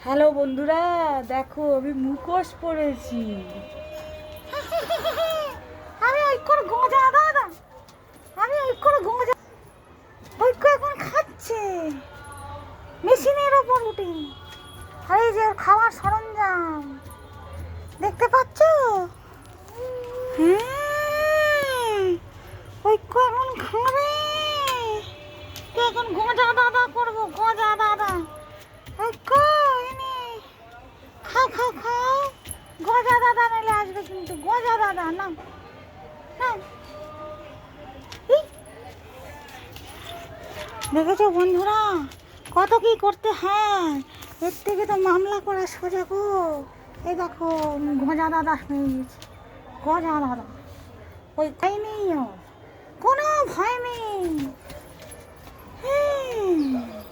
Hello বন্ধুরা, দেখো আমি মুখোশ পরেছি। আমি ওই করে গোঁজা দাদা, আমি ওই করে গোঁজা ওই এখন খাচ্ছে মেশিনের ওপর উঠে। আর এই যে খাওয়ার সরঞ্জাম দেখতে পাচ্ছ? হ্যাঁ, ওই এখন খাবে। তো এখন গোঁজা দাদা করবো, গোঁজা দাদা। খাও খাও খাও, গজা দাদা মেলে আসবে কিন্তু, গজা দাদা না না। দেখেছো বন্ধুরা কত কি করতে হয়, এর থেকে তো মামলা করা সোজা গো। এই দেখো গজা দাদা হয়ে গেছে, গজা দাদা। ওই ভয় নেই, ওর কোনো ভয় নেই। হ্যাঁ।